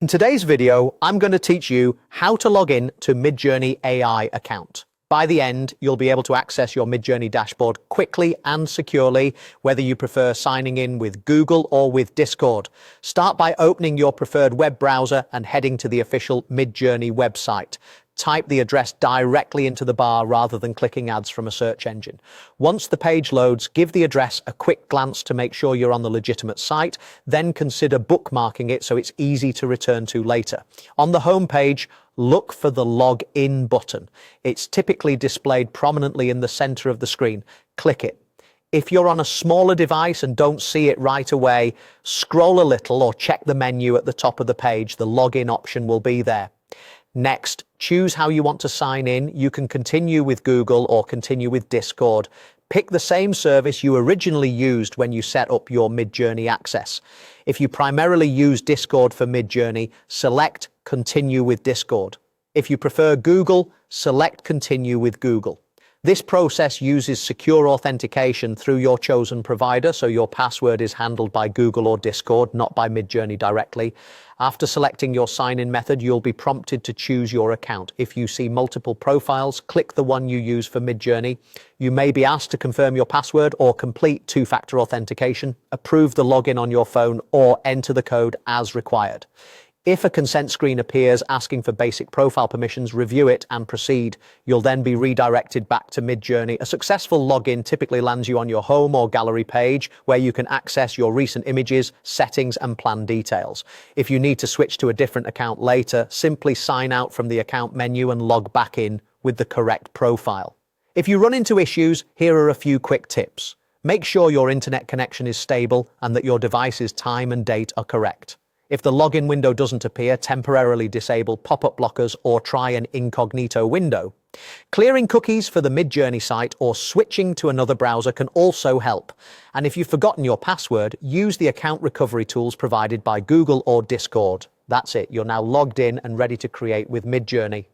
In today's video, I'm going to teach you how to log in to MidJourney AI account. By the end, you'll be able to access your MidJourney dashboard quickly and securely, whether you prefer signing in with Google or with Discord. Start by opening your preferred web browser and heading to the official MidJourney website. Type the address directly into the bar rather than clicking ads from a search engine. Once the page loads, give the address a quick glance to make sure you're on the legitimate site, then consider bookmarking it so it's easy to return to later. On the home page, look for the Log In button. It's typically displayed prominently in the center of the screen. Click it. If you're on a smaller device and don't see it right away, scroll a little or check the menu at the top of the page. The login option will be there. Next, choose how you want to sign in. You can continue with Google or continue with Discord. Pick the same service you originally used when you set up your MidJourney access. If you primarily use Discord for MidJourney, select Continue with Discord. If you prefer Google, select Continue with Google. This process uses secure authentication through your chosen provider, so your password is handled by Google or Discord, not by MidJourney directly. After selecting your sign-in method, you'll be prompted to choose your account. If you see multiple profiles, click the one you use for MidJourney. You may be asked to confirm your password or complete two-factor authentication, approve the login on your phone, or enter the code as required. If a consent screen appears asking for basic profile permissions, review it and proceed. You'll then be redirected back to MidJourney. A successful login typically lands you on your home or gallery page where you can access your recent images, settings, and plan details. If you need to switch to a different account later, simply sign out from the account menu and log back in with the correct profile. If you run into issues, here are a few quick tips. Make sure your internet connection is stable and that your device's time and date are correct. If the login window doesn't appear, temporarily disable pop-up blockers or try an incognito window. Clearing cookies for the MidJourney site or switching to another browser can also help. And if you've forgotten your password, use the account recovery tools provided by Google or Discord. That's it, you're now logged in and ready to create with MidJourney.